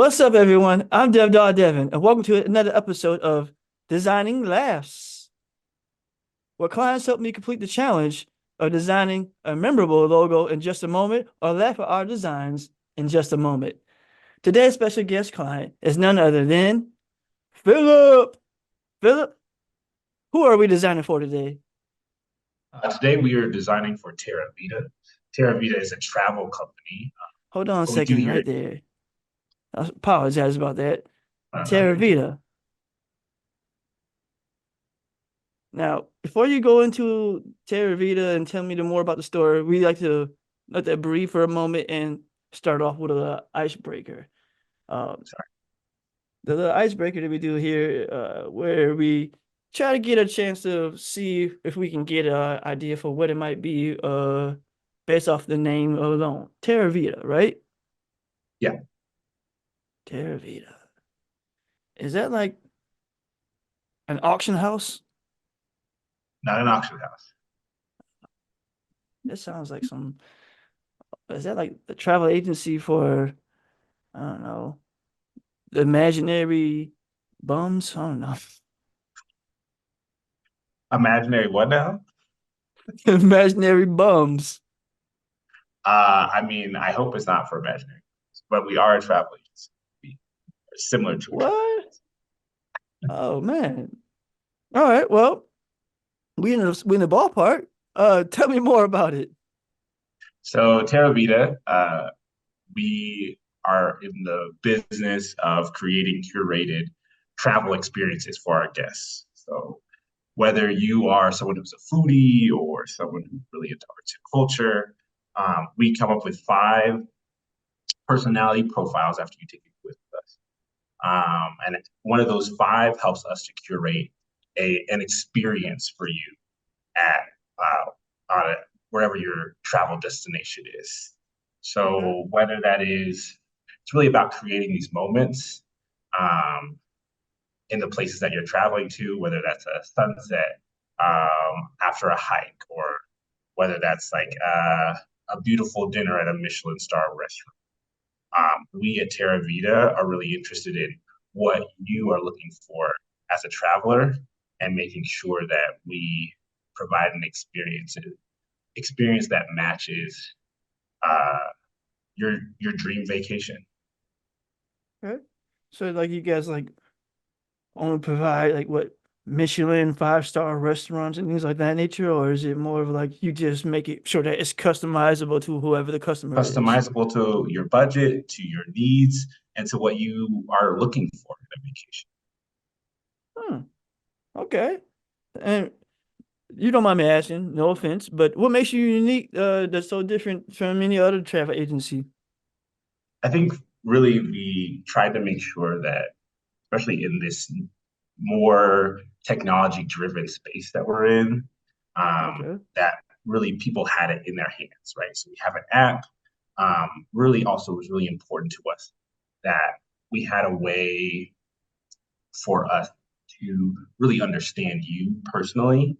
What's up, everyone? I'm Devin, and welcome to another episode of Designing Laughs, where clients help me complete the challenge of designing a memorable logo in just a moment or laugh at our designs in just a moment. Today's special guest client is none other than Philip. Philip, who are we designing for today? Today we are designing for Terra Vita. Terra Vita is a travel company. Hold on a What we do second, here, right there. I apologize about that. no, Terra you're good. Vita. Now, before you go into Terra Vita and tell me more about the story, we like to let that breathe for a moment and start off with a icebreaker. Um, Sorry. the little icebreaker that we do here, where we try to get a chance to see if we can get an idea for what it might be, based off the name alone. Terra Vita, right? Yeah, Terra Vita. Is that like an auction house? not an auction house. That sounds like some. Is that like a travel agency for, I don't know, imaginary bums? I don't know. Imaginary what now? Imaginary bums. I mean, I hope it's not for imaginary, but we are a travel agency. We are similar to a travel. What? Oh man. All right. Well, we in the ballpark. Tell me more about it. So Terra Vita, we are in the business of creating curated travel experiences for our guests. So whether you are someone who's a foodie or someone who's really into arts and culture, we come up with five personality profiles after you take a quiz with us. And one of those five helps us to curate an experience for you at on a, wherever your travel destination is. Okay. So whether that is, it's really about creating these moments um, in the places that you're traveling to, whether that's a sunset after a hike, or whether that's like a beautiful dinner at a Michelin star restaurant. We at Terra Vita are really interested in what you are looking for as a traveler and making sure that we provide an experience that matches uh, your dream vacation. Okay. So like you guys like only provide like what Michelin five-star restaurants and things like that nature, or is it more of like you just make it sure that it's customizable to whoever the customer is? Customizable to your budget, to your needs, and to what you are looking for in a vacation. Hmm. Okay. And you don't mind me asking, no offense, but what makes you unique, that's so different from any other travel agency? I think really we tried to make sure that, especially in this more technology driven space that we're in, Okay. that really people had it in their hands, right? So we have an app. Really, also was really important to us that we had a way for us to really understand you personally,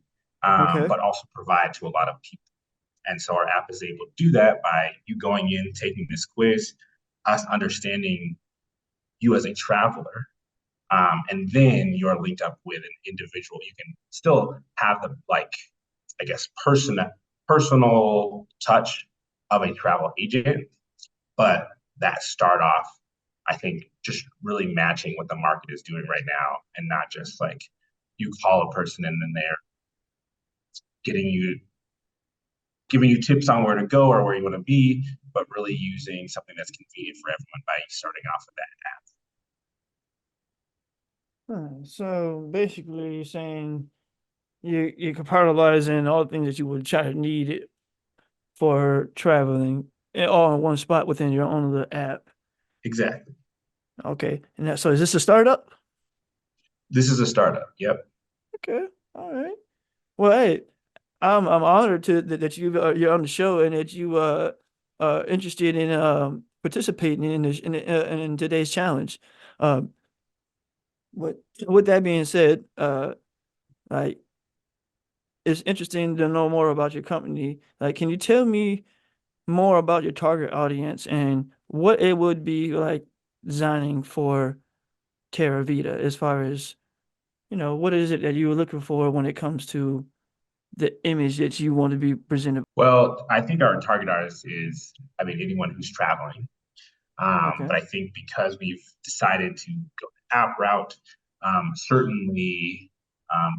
Okay. but also provide to a lot of people. And so our app is able to do that by you going in, taking this quiz, us understanding you as a traveler, and then you're linked up with an individual. You can still have the like, I guess, personal touch of a travel agent, but that start off, I think, just really matching what the market is doing right now, and not just like you call a person and then they're getting you giving you tips on where to go or where you want to be, but really using something that's convenient for everyone by starting off with that. So basically, you're saying you compartmentalizing all the things that you would try to need it for traveling, all in one spot within your own little app. Exactly. Okay. And that, so is this a startup? This is a startup. Yep. Okay. All right. Well, hey, I'm honored that you're on the show and that you interested in participating in today's challenge. Um, with with that being said, like it's interesting to know more about your company. Like, can you tell me more about your target audience and what it would be like? designing for Terra Vita as far as, what is it that you were looking for when it comes to the image that you want to be presented? Well, I think our target artist is, I mean, anyone who's traveling. Okay. But I think because we've decided to go the app route, certainly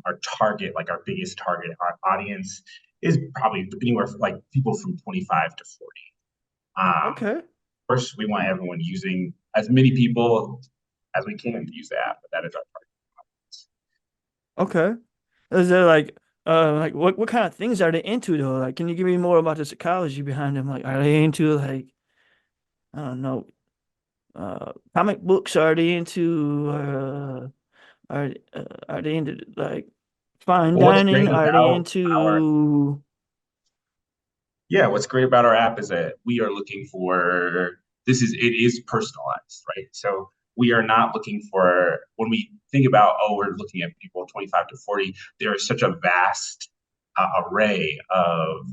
our target, like our biggest target, our audience is probably anywhere from, like people from 25 to 40. Okay. Of course, we want everyone using as many people as we can to use the app, but that is our target. Okay. Is there like what kind of things are they into though? Like, can you give me more about the psychology behind them? Like, are they into like, I don't know, comic books? Are they into are they into like fine But what's dining? great Are they about our into Yeah, what's great about our app is that we are looking for it is personalized, right? So we are not looking for when we think about, oh, we're looking at people 25 to 40, there is such a vast array of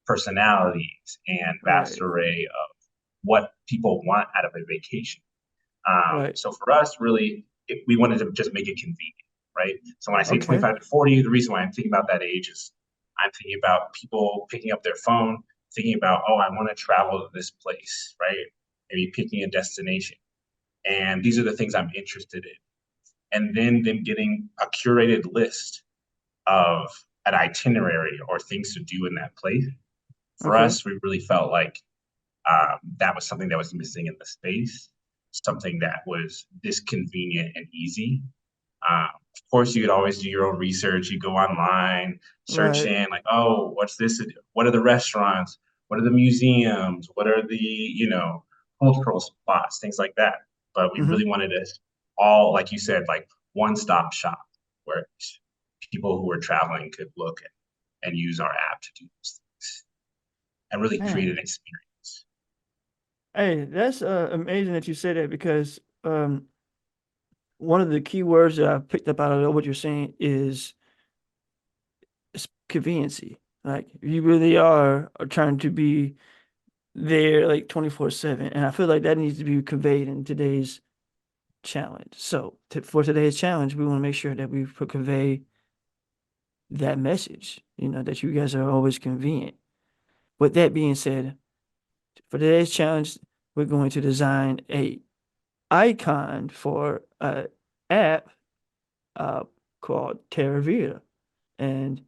personalities and vast right, array of what people want out of a vacation. right? So for us, really, we wanted to just make it convenient, right? So when I say Okay, 25 to 40, the reason why I'm thinking about that age is I'm thinking about people picking up their phone, thinking about, oh, I want to travel to this place, right? Maybe picking a destination. And these are the things I'm interested in. And then them getting a curated list of an itinerary or things to do in that place. For okay, us, we really felt like that was something that was missing in the space, something that was this convenient and easy. Of course, you could always do your own research. You go online, search right. in like, oh, what's this? What are the restaurants? What are the museums? What are the, cultural spots, things like that. But we Mm-hmm. really wanted to all, like you said, like one-stop shop where people who are traveling could look and use our app to do those things and really create an Man, experience. hey, that's amazing that you said that because one of the key words that I picked up out of what you're saying is conveniency. Like you really are trying to be there like 24/7. And I feel like that needs to be conveyed in today's challenge. So for today's challenge, we want to make sure that we convey that message, that you guys are always convenient. With that being said, for today's challenge, we're going to design a icon for a app uh, called Terra Vita. And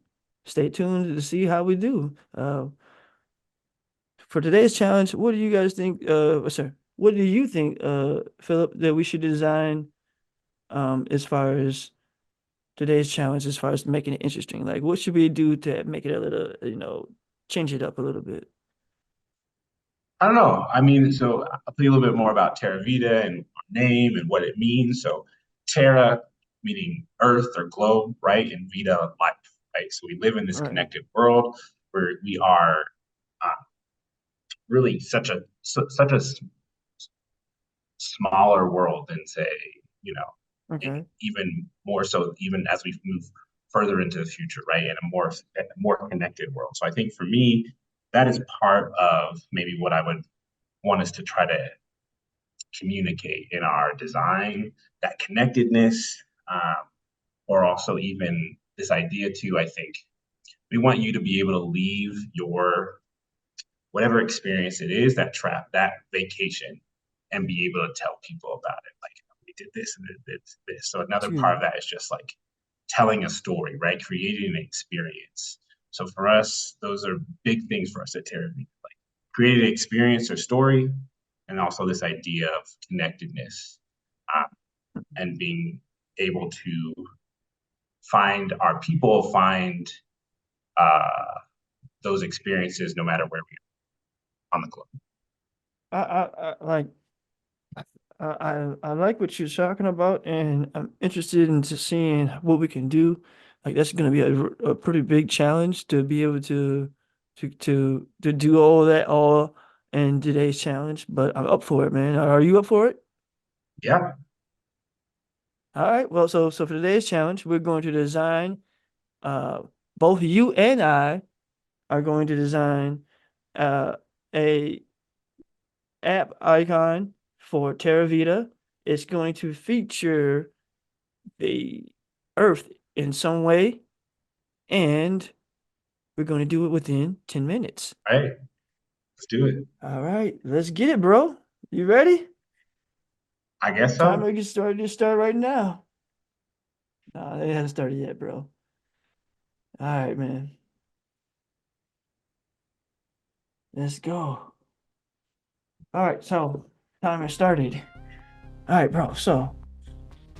stay tuned to see how we do. For today's challenge, what do you guys think? Sorry, what do you think, Philip, that we should design as far as today's challenge, as far as making it interesting? Like, what should we do to make it a little, change it up a little bit? I don't know. I mean, so I'll tell you a little bit more about Terra Vita and our name and what it means. So Terra meaning Earth or globe, right? And Vita life, right? So we live in this Right. connected world where we are uh, really such a smaller world than say, you know, Okay. even more so even as we move further into the future, right? In a more connected world. So I think for me, that is part of maybe what I would want us to try to communicate in our design, that connectedness, or also even this idea too. I think we want you to be able to leave your whatever experience it is that vacation and be able to tell people about it. Like we did this and did this. So another part To of that is just like telling a story, right? Creating an experience. So for us, those are big things for us at Terra, like creating an experience or story, and also this idea of connectedness um, and being able to find our people, find uh, those experiences no matter where we are on the globe. I like I like what you're talking about, and I'm interested into seeing what we can do. Like that's going to be a pretty big challenge to be able to do all that all in today's challenge. But I'm up for it, man. Are you up for it? Yeah, All right. Well, so for today's challenge, we're going to design. Uh, both you and I are going to design a app icon for Terra Vita. It's going to feature the Earth in some way, and we're going to do it within 10 minutes. All right, let's do it. All right, let's get it, bro. You ready? I guess so. Timer gets started to start right now. No, they haven't started yet, bro. All right, man. Let's go. All right, so timer started. All right, bro. So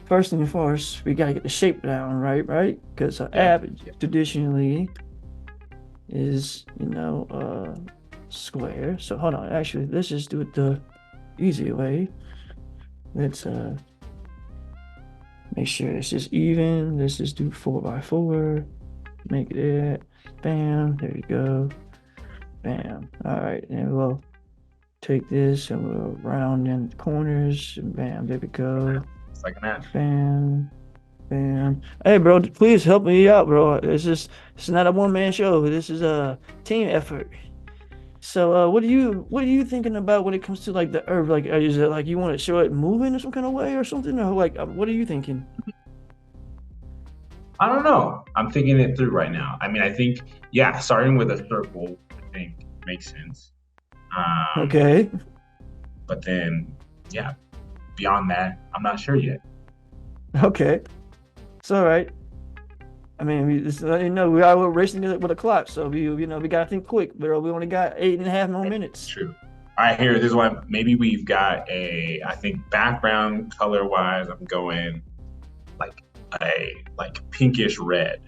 first and foremost, we gotta get the shape down, right? Because an Yeah. app traditionally is, square. So hold on. Actually, let's just do it the easy way. Let's make sure it's just even. Let's just do 4x4. Make it bam. There you go. Bam. All right, and we'll take this and we'll round in the corners. And bam. There we go. It's like an app. Bam. Bam. Hey, bro, please help me out, bro. It's not a one-man show. This is a team effort. So, what are you thinking about when it comes to like the Earth? Like, is it like you want to show it moving in some kind of way or something, or like, what are you thinking? I don't know. I'm thinking it through right now. I mean, I think, yeah, starting with a circle, I think makes sense. Okay, But then, yeah, beyond that, I'm not sure yet. okay, it's all right. I mean, we are racing it with a clock, so we gotta think quick, bro. We only got 8.5 more minutes. True. All right, here, this is why maybe we've got I think background color wise, I'm going like pinkish red.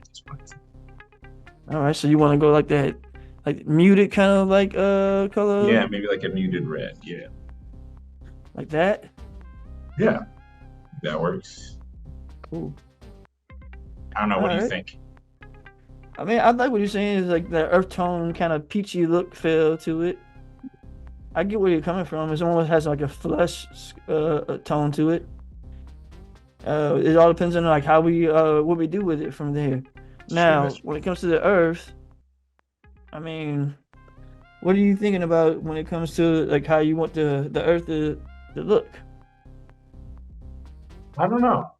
All right, so you want to go like that, like muted kind of like color? Yeah, maybe like a muted red. Yeah. Like that. Yeah, that works. Cool. I don't know. All What do you right. think? I mean, I like what you're saying is like the earth tone kind of peachy look feel to it. I get where you're coming from. It almost has like a flesh tone to it. It all depends on like how we what we do with it from there. It's true. Now, That's true. when it comes to the earth, I mean, what are you thinking about when it comes to like how you want the earth to look? I don't know.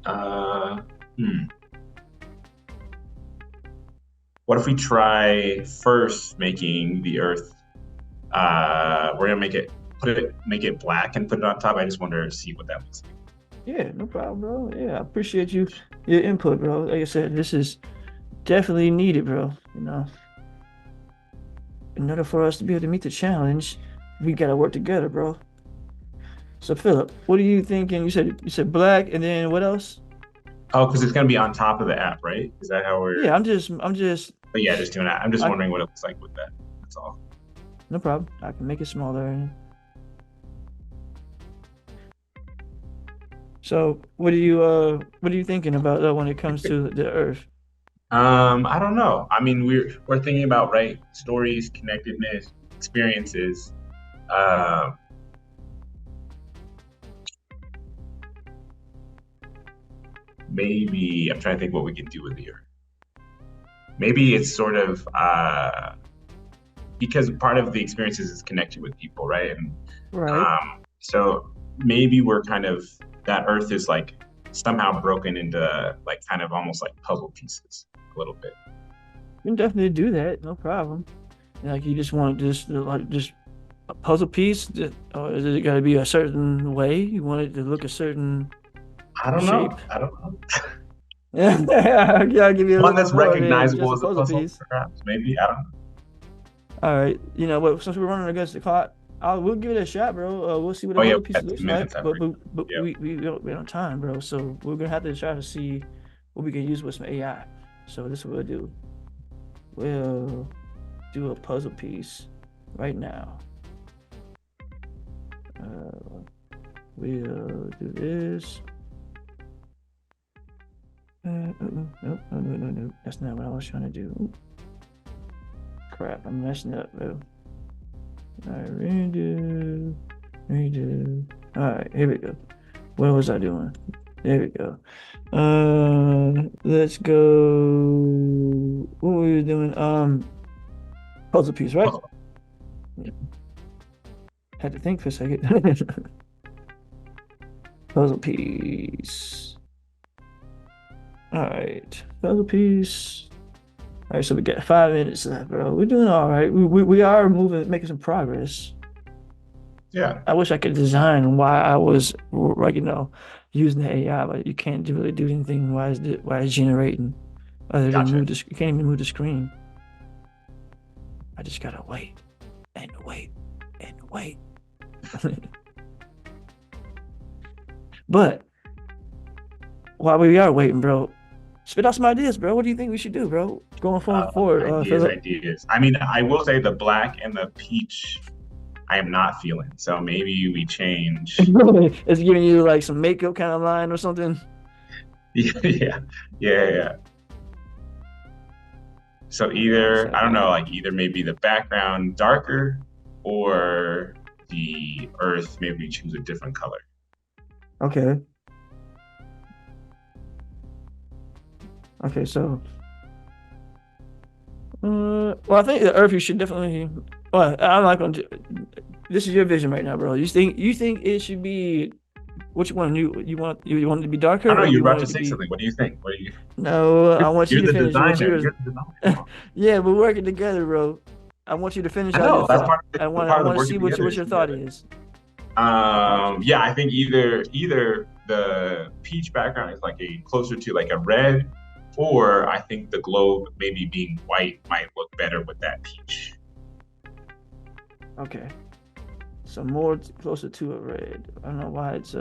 Uh, hmm. What if we try first making the Earth? We're gonna make it black and put it on top. I just wonder to see what that looks like. Yeah, no problem, bro. Yeah, I appreciate your input, bro. Like I said, this is definitely needed, bro. In order for us to be able to meet the challenge, we gotta work together, bro. So Philip, what are you thinking? You said black, and then what else? Oh, because it's gonna be on top of the app, right? Is that how we're? Yeah, I'm just. But yeah, just doing that. I'm just I wondering what it looks like with that. That's all. no problem. I can make it smaller. So what are you thinking about when it comes to the Earth? I don't know. I mean, we're thinking about right stories, connectedness, experiences. Um, Maybe I'm trying to think what we can do with the Earth. Maybe it's sort of because part of the experiences is connected with people, right? And Right. so maybe we're kind of that Earth is like somehow broken into like kind of almost like puzzle pieces a little bit. You can definitely do that. No problem. Like you just want just a puzzle piece, or is it got to be a certain way? You want it to look a certain I don't shape? know. I don't know. Yeah, I'll give you a One little bit that's more than recognizable just a as a puzzle puzzle, piece. perhaps. Maybe I don't know. All right, what? Since we're running against the clock, we'll give it a shot, bro. We'll see what the Oh yeah, puzzle we piece got looks 2 minutes. like. I But forget. but, but Yep. we're on time, bro. So we're gonna have to try to see what we can use with some AI. So this is what we'll do. We'll do a puzzle piece right now. We'll do this. Nope, no. That's not what I was trying to do. Crap, I'm messing up, bro. All right, redo. All right, here we go. What was I doing? There we go. Let's go. What were we doing? Puzzle piece, right? Puzzle. Yeah. Had to think for a second. Puzzle piece. All right, puzzle piece. All right, so we got 5 minutes left, bro. We're doing all right. We are moving, making some progress. Yeah, I wish I could design why I was like, using the AI, but you can't really do anything while it's generating other than gotcha. you can't even move the screen. I just gotta wait and wait and wait. But while we are waiting, bro, spit out some ideas, bro. What do you think we should do, bro? Going forward, Ideas, Philip. ideas. I mean, I will say the black and the peach, I am not feeling. So maybe we change. It's giving you like some makeup kind of line or something. Yeah, yeah, yeah, yeah. So either, I don't know, Okay. like either maybe the background darker or the earth, maybe we choose a different color. Okay. Okay. So, well, I think the Earth you should definitely. Well, I'm not going to. This is your vision right now, bro. You think it should be what you want? You want it to be I darker, don't or know, you're you about want to it to say be? something. What do you think? What do you No, I want you you're to the finish what designer. yours. You're the designer. Come on. Yeah, we're working together, bro. I want you to finish I out your know that's thought. part of I the want I part of the want to working see together what is your thought together. is. I got you. Yeah, I think either the peach background is like a closer to like a red, or I think the globe maybe being white might look better with that peach. Okay. So more closer to a red. I don't know why it's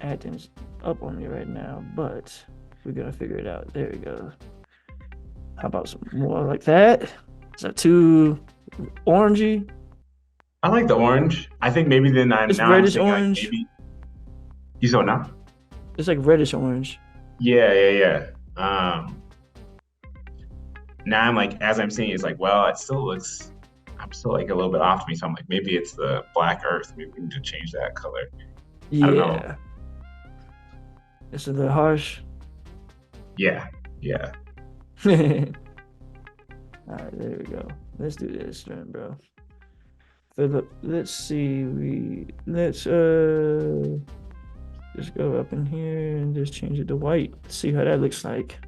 acting up on me right now, but we're gonna figure it out. There we go. How about some more like that? Is that too orangey? I like the orange. I think maybe then It's now I'm reddish thinking like orange. maybe you saw now. It's like reddish orange. Yeah, yeah, yeah. Um, Now I'm like as I'm seeing it, it's like well, it still looks. I'm still like a little bit off to me, so I'm like maybe it's the black earth. Maybe we need to change that color. I don't know. Yeah. It's a little harsh. Yeah, yeah. All right, there we go. Let's do this then, bro. Philip, let's see. Let's just go up in here and just change it to white. See how that looks like.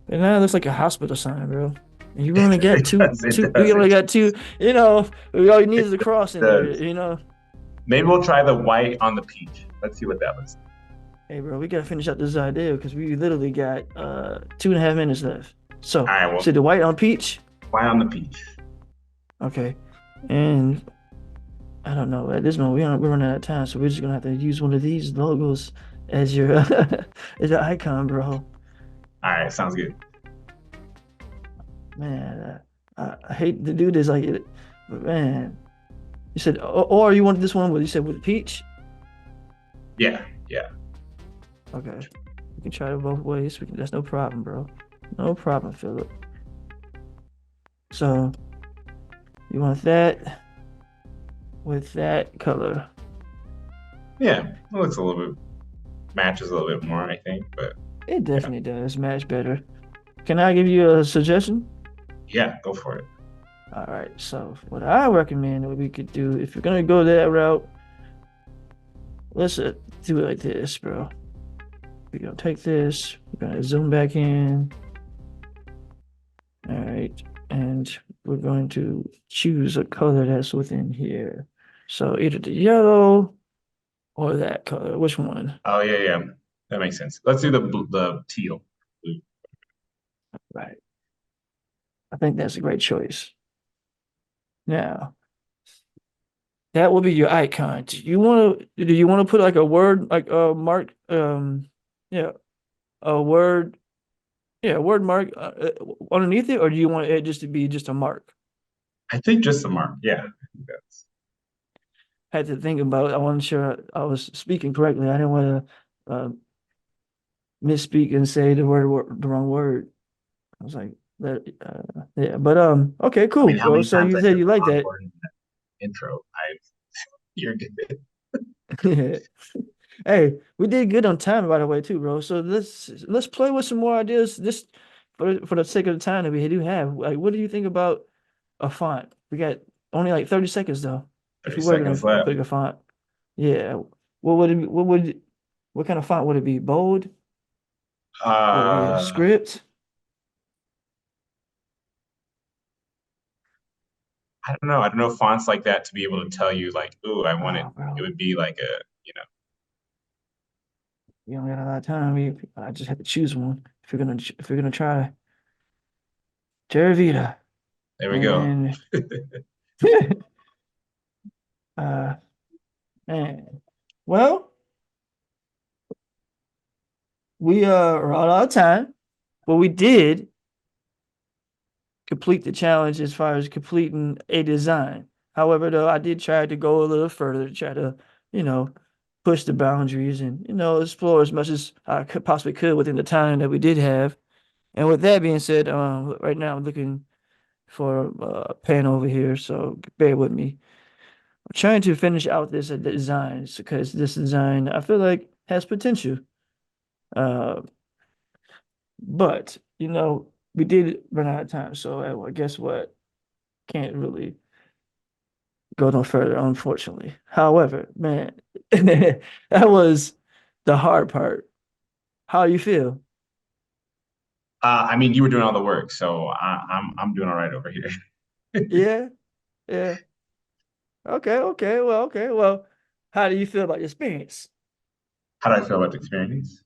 And now it looks like a hospital sign, bro. And you only got It does. It we does. only It got two, all you need is a cross in does. there. Maybe we'll try the white on the peach. Let's see what that looks like. Hey, bro, we gotta finish out this idea because we literally got 2.5 minutes left. So, All right, well, so the white on peach. white on the peach. Okay. And I don't know. At this moment, we're running out of time, so we're just gonna have to use one of these logos as your as your icon, bro. All right, sounds good. Man, I hate to do this like it, but man, you said, or you wanted this one with you said with peach. Yeah, yeah. Okay, we can try it both ways. That's no problem, bro. No problem, Philip. So you want that with that color? Yeah, it looks a little bit, matches a little bit more, I think. But It yeah, definitely does match better. Can I give you a suggestion? yeah, go for it. All right. So what I recommend what we could do if you're gonna go that route, let's do it like this, bro. We're gonna take this. We're gonna zoom back in. All right, and we're going to choose a color that's within here. So either the yellow or that color. Which one? Oh yeah, yeah, that makes sense. Let's do the teal. Right. I think that's a great choice. Now, that will be your icon. Do you want to put like a word like a mark yeah, a word yeah, a word mark underneath it, or do you want it just to be just a mark? I think just the mark. Yeah, I think that's Had to think about it. I wasn't sure I was speaking correctly. I didn't want to misspeak and say the wrong word. I was like that yeah, but okay, I cool, mean, how bro. many So times you I said said you the like wrong that. word in that intro? I You're good. Hey, we did good on time, by the way, too, bro. So let's play with some more ideas. For the sake of the time that we do have. Like, what do you think about a font? We got Only like 30 seconds though. If 30 you were gonna seconds left. pick a font. Yeah. What would it be, what kind of font would it be? Bold? Would it be a Uh, script? I don't know. I don't know fonts like that to be able to tell you like, ooh, I want it. Oh, It bro. would be like a, you know, You don't got a lot of time. I just have to choose one. If you're gonna try Terra Vita. there we And go. then uh man. Well, we are out of time. But we did complete the challenge as far as completing a design. However, though, I did try to go a little further to try to, you know, push the boundaries and, explore as much as I could possibly could within the time that we did have. And with that being said, right now I'm looking for a pen over here, so bear with me. I'm trying to finish out this design because this design I feel like has potential. Uh, but we did run out of time, so well, guess what? Can't really go no further, unfortunately. However, man, that was the hard part. How you feel? I mean, you were doing all the work, so I'm doing all right over here. Yeah, yeah. Okay, okay. Well, okay. Well, how do you feel about your experience? How do I feel about the experience?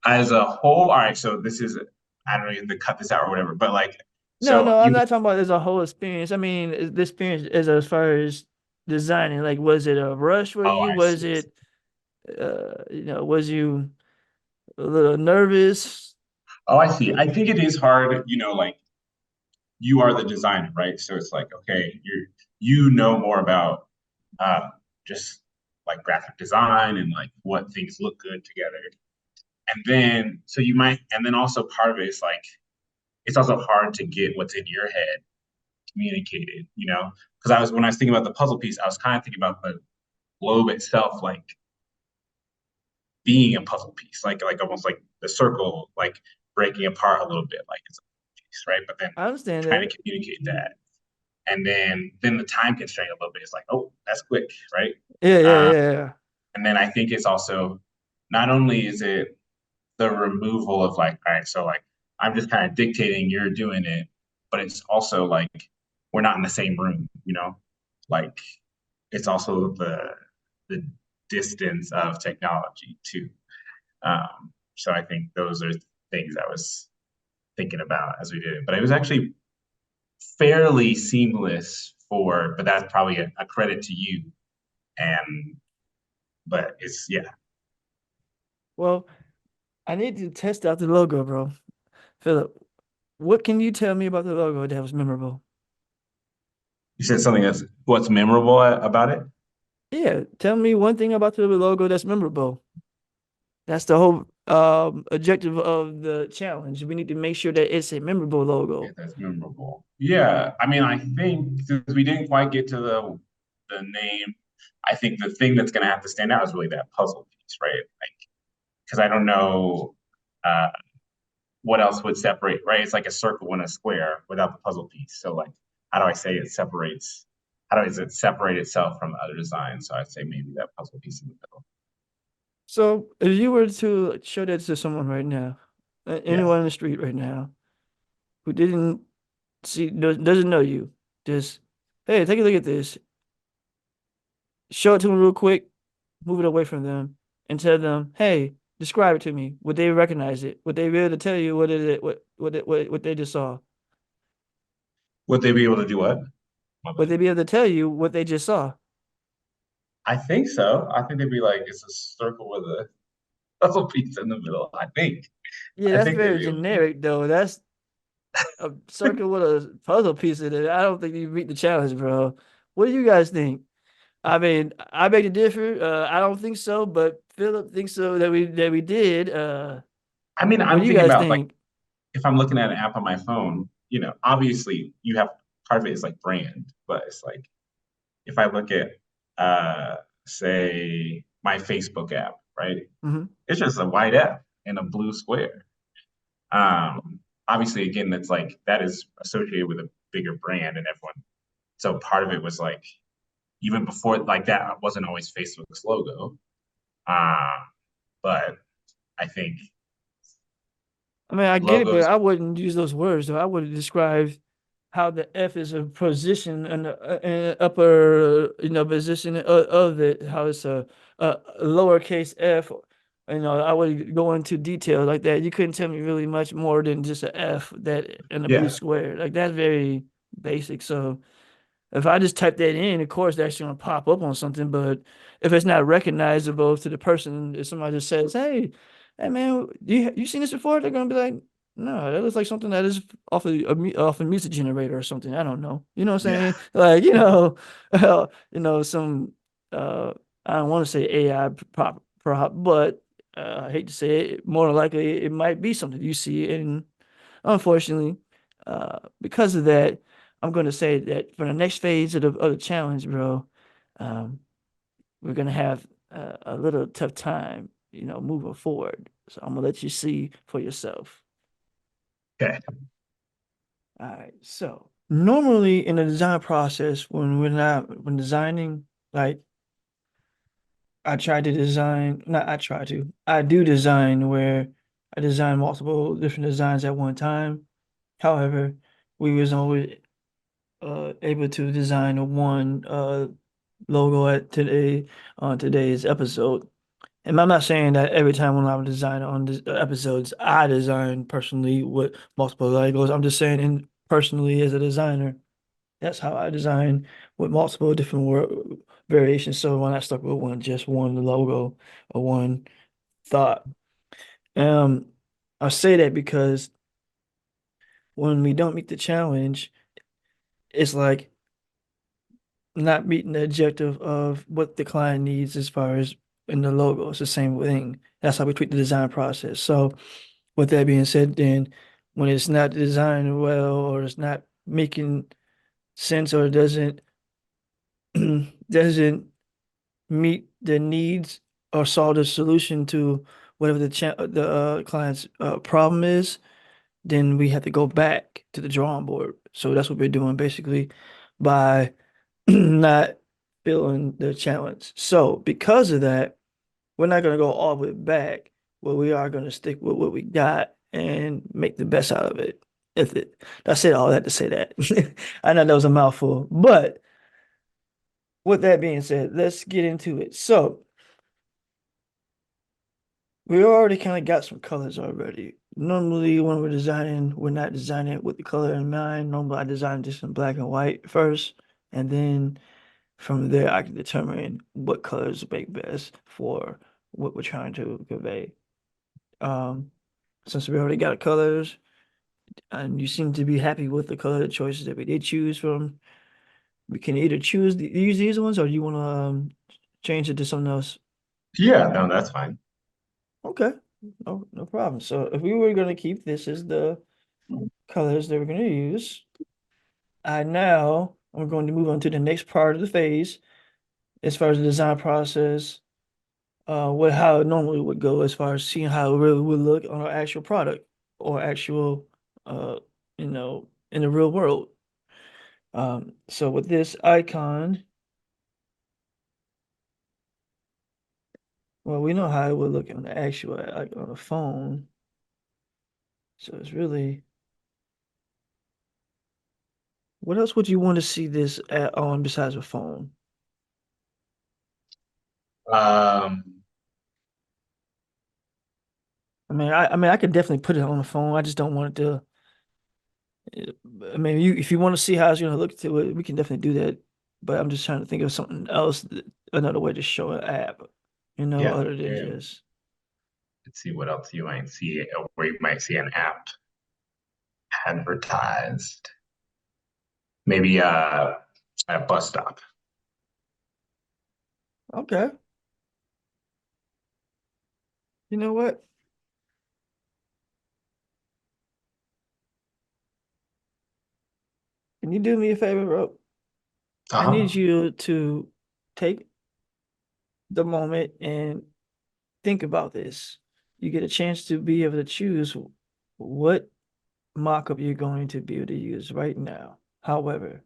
As a whole, all right, so this is, I don't know, to cut this out or whatever, but like, No, so no, I'm you, not talking about as a whole experience. I mean, the experience as far as designing. Like, was it a rush for oh, you? I see. Was it, was you a little nervous? Oh, I see. I think it is hard, like you are the designer, right? So it's like, okay, you know more about uh, just like graphic design and like what things look good together. And then, so you might, and then also part of it is like, it's also hard to get what's in your head communicated, Because when I was thinking about the puzzle piece, I was kind of thinking about the globe itself, like being a puzzle piece, like almost like the circle, like breaking apart a little bit, like it's a piece, right? But then I understand trying to that. communicate that. And then the time constraint a little bit is like, oh, that's quick, right? Yeah, yeah, Uh, yeah, yeah. and then I think it's also not only is it the removal of like, all right, so like I'm just kind of dictating, you're doing it, but it's also like we're not in the same room, Like it's also the distance of technology too. So I think those are things I was thinking about as we did it. But it was actually fairly seamless but that's probably a credit to you. And but it's yeah. Well, I need to test out the logo, bro. Philip, what can you tell me about the logo that was memorable? You said something that's what's memorable about it. Yeah, tell me one thing about the logo that's memorable. That's the whole objective of the challenge. We need to make sure that it's a memorable Yeah, logo. that's memorable. Yeah, I mean, I think since we didn't quite get to the name, I think the thing that's going to have to stand out is really that puzzle piece, right? Like, because I don't know uh, what else would separate, right? It's like a circle and a square without the puzzle piece. So, like, how do I say it separates? How does it separate itself from the other designs? So I'd say maybe that puzzle piece in the middle. So if you were to show that to someone right now, Yeah. anyone in the street right now who didn't doesn't know you, just hey, take a look at this. Show it to them real quick, move it away from them, and tell them, hey, describe it to me. Would they recognize it? Would they be able to tell you what they just saw? Would they be able to do what? My Would bad. they be able to tell you what they just saw? I think so. I think they'd be like, it's a circle with a puzzle piece in the middle. I think. Yeah, I that's think they'd very be able to do generic though. That's a circle with a puzzle piece in it. I don't think you beat the challenge, bro. What do you guys think? I mean, I beg to differ. I don't think so, but Philip thinks so that we did. I mean, What I'm do you thinking guys about like think? if I'm looking at an app on my phone, obviously you have part of it is like brand, but it's like if I look at say my Facebook app, right? Hmm. It's just a white F and a blue square. Obviously again that's like that is associated with a bigger brand and everyone So part of it was like even before like that wasn't always Facebook's logo. Uh, but I think I mean, I get it, but logos, I wouldn't use those words though. I would describe how the F is a position in the upper, position of it, how it's a lowercase f. I would go into detail like that. You couldn't tell me really much more than just a F that and a blue yeah, square. Like that's very basic. So if I just type that in, of course, that's going to pop up on something. But if it's not recognizable to the person, if somebody just says, "Hey, man, you seen this before?" They're going to be like, "No, that looks like something that is off a music generator or something. I don't know." You know what I'm yeah, saying? Like, some uh, I don't want to say AI prop, but I hate to say it. More than likely, it might be something you see, and unfortunately, because of that. I'm going to say that for the next phase of the challenge, bro, um, we're going to have a little tough time, moving forward. So I'm going to let you see for yourself. okay, All right. So normally in the design process, when designing, like I do design where I design multiple different designs at one time. However, we was always able to design one logo at today on today's episode. And I'm not saying that every time when I'm designing on this episodes, I design personally with multiple logos. I'm just saying, in personally as a designer, that's how I design with multiple different variations. So when I stuck with just one logo or one thought, um, I say that because when we don't meet the challenge, it's like not meeting the objective of what the client needs as far as in the logo. It's the same thing. That's how we treat the design process. So with that being said, then when it's not designed well or it's not making sense or doesn't meet the needs or solve the solution to whatever the client's problem is, then we have to go back to the drawing board. So that's what we're doing basically by not feeling the challenge. So because of that, we're not gonna go all the way back, but we are gonna stick with what we got and make the best out of it. If it That's it, all that to say that. I know that was a mouthful, but with that being said, let's get into it. So we already kind of got some colors already. Normally, when we're designing, we're not designing it with the color in mind. Normally, I design just in black and white first, and then from there, I can determine what colors make best for what we're trying to convey. Um, since we already got colors, and you seem to be happy with the color choices that we did choose from, we can either use these ones, or do you want to change it to something else? yeah, no, that's fine. Okay, no problem. So if we were going to keep this as the colors that we're going to use, I'm going to move on to the next part of the phase as far as the design process, what how it normally would go as far as seeing how it really would look on our actual product or actual in the real world. So with this icon, well, we know how it would look on the actual like on the phone. So it's really, what else would you want to see this on besides a phone? Um, I could definitely put it on the phone. I just don't want it to. I mean, if you want to see how it's going to look to it, we can definitely do that. But I'm just trying to think of something else, another way to show an app, yeah, other than yeah. just. Let's see what else you might see, where you might see an app advertised. Maybe a bus stop. Okay. You know what? Can you do me a favor, bro? I need Uh-huh. you to take the moment and think about this. You get a chance to be able to choose what mock-up you're going to be able to use right now. However,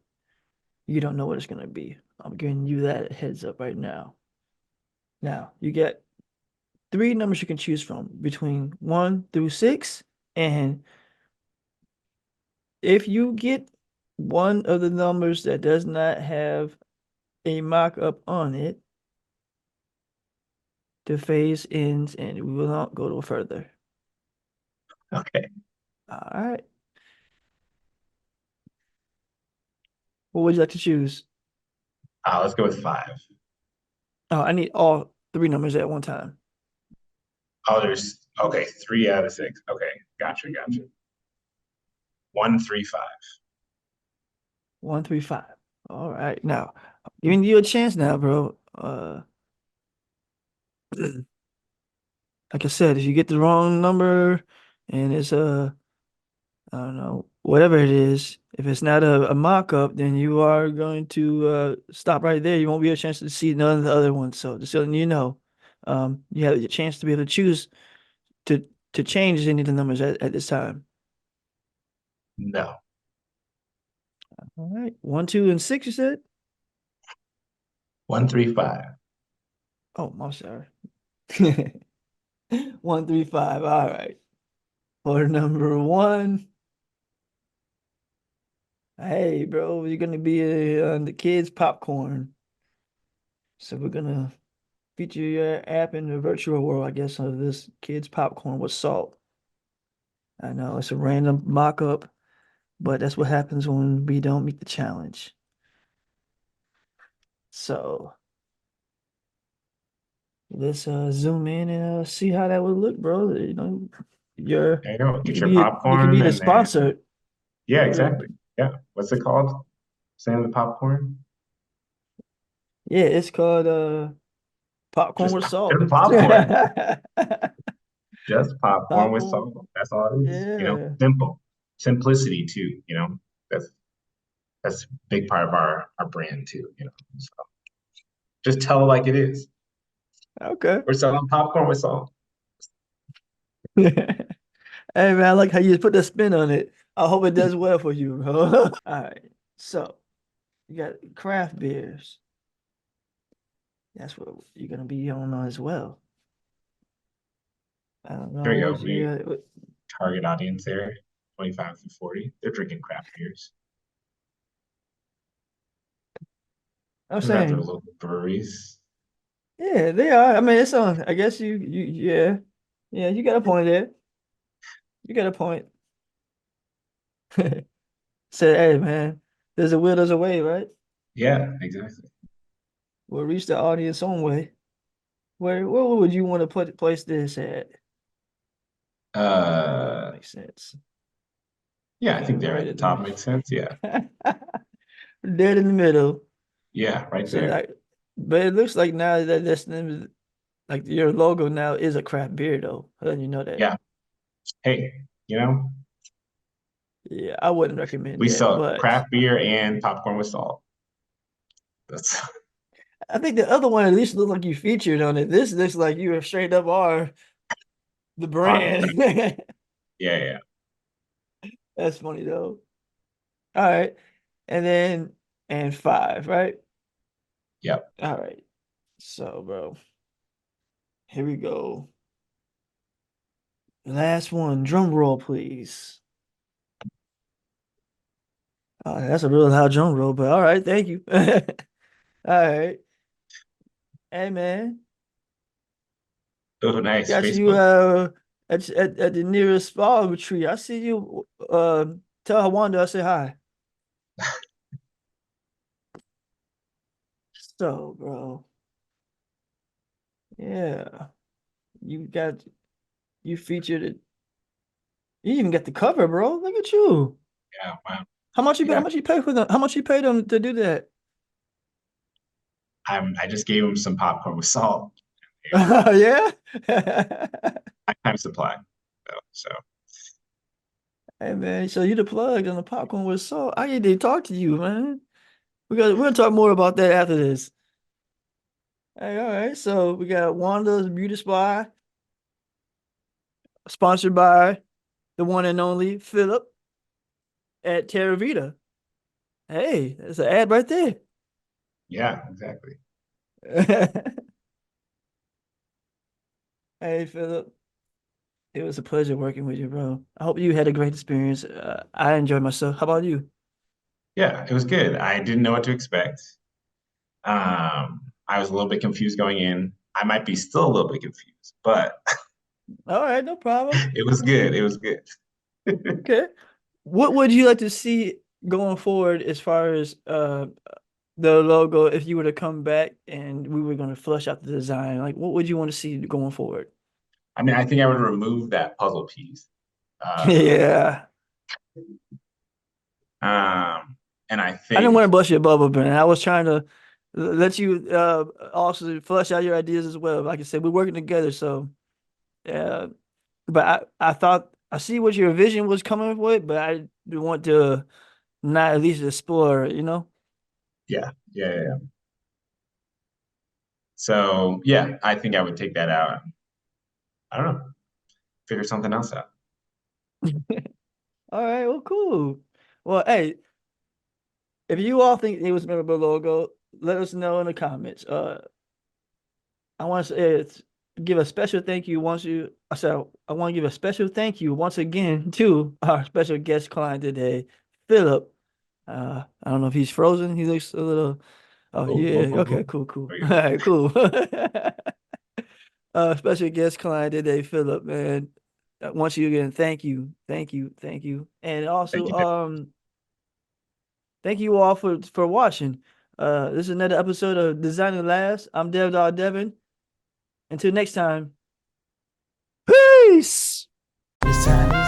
You don't know what it's gonna be. I'm giving you that heads up right now. Now you get three numbers you can choose from between 1 through 6, and if you get one of the numbers that does not have a mock-up on it, the phase ends and we will not go no further. Okay. All right. What would you like to choose? Let's go with 5. Oh, I need all three numbers at one time. Oh, there's okay, 3 out of 6. Okay, gotcha. 135. 1, 3, 5. All right. Now, I'm giving you a chance now, bro. Like I said, if you get the wrong number and it's I don't know, whatever it is, if it's not a mock-up, then you are going to stop right there. You won't be a chance to see none of the other ones. So just letting you know, you have a chance to be able to choose to to change any of the numbers at this time. No. All right. 1, 2, and 6, you said? 135. Oh, I'm sorry. 1, 3, 5. All right. For number one, hey, bro, you're gonna be on the kids' popcorn. So we're gonna feature your app in the virtual world, I guess, of this kids' popcorn with salt. I know it's a random mock-up, but that's what happens when we don't meet the challenge. So let's zoom in and see how that would look, bro. You know, you're There you go. you Get could your be popcorn the and then sponsor. yeah, Yeah, exactly. Yeah. What's it called? Sam the popcorn? yeah, it's called popcorn Just with salt. just popcorn. Just popcorn with Popcorn. salt. That's all it is. Yeah. Simple. Simplicity too. That's a big part of our brand too. So just tell it like it is. Okay. We're selling popcorn with salt. Hey man, I like how you put the spin on it. I hope it does well for you, bro. All right. So you got craft beers. That's what you're gonna be on as well. I don't know There you go. what We you target audience there, 25 to 40. They're drinking craft beers. I'm They're at their saying. local breweries. Yeah, they are. I mean, it's on. I guess you yeah. Yeah, you got a point there. You got a point. Said, hey man, there's a will, there's a way, right? Yeah, exactly. We'll reach the audience some way. Where would you want to place this at? That Uh, makes sense. yeah, I Kind think of they're right at the at top makes sense. Yeah, dead in the middle. yeah, right So there. that, but it looks like now that that's like your logo now is a craft beer though. You know that. Yeah. Hey, you know, Yeah, I wouldn't recommend we that, sell but craft beer and popcorn with salt. That's I think the other one at least looked like you featured on it. This looks like you have straight up are the our brand. yeah. That's funny though. All right. And then and 5, right? Yep. All right. So, bro, here we go. Last one. Drum roll, please. That's a real loud drum roll, but all right, thank you. All right. Hey man, Oh, nice. got you Facebook. at the nearest spa retreat. I see you tell Wanda I say hi. So, bro. Yeah. You got you featured it. You even got the cover, bro. Look at you. Yeah, wow. How Yeah. much you pay for them? How much you pay them to do that? I just gave him some popcorn with salt. Yeah. Lifetime supply. So Hey man, so you the plug on the popcorn with salt. I need to talk to you, man. We're gonna talk more about that after this. Hey, all right. So we got Wanda's Beauty Spy, sponsored by the one and only Philip at Terra Vita. Hey, that's an ad right there. Yeah, exactly. Hey, Philip, it was a pleasure working with you, bro. I hope you had a great experience. I enjoyed myself. How about you? Yeah, it was good. I didn't know what to expect. I was a little bit confused going in. I might be still a little bit confused, but All right, no problem. it was good. It was good. Okay. What would you like to see going forward as far as the logo if you were to come back and we were going to flush out the design? Like, what would you want to see going forward? I mean, I think I would remove that puzzle piece. Uh, Yeah. and I I didn't want think, to bust your bubble, man. I was trying to let you also flush out your ideas as well. Like I said, we're working together, so yeah. But I thought I see what your vision was coming with, but I want to not at least explore, you know? yeah. So yeah, I think I would take that out. I don't know, figure something else out. All right, well, cool. Well, hey, if you all think it was a memorable logo, let us know in the comments. I want to give a special thank you once you. I said I want to give a special thank you once again to our special guest client today, Philip. I don't know if he's frozen. He looks a little. Oh Oh, oh, yeah. oh, Okay. oh. Cool. Cool. There All you go. right. Cool. Special guest client today, Philip. Man, once you again, thank you, and Thank also you. thank you all for watching. This is another episode of Designing Labs. I'm Devin. Until next time, peace. Designing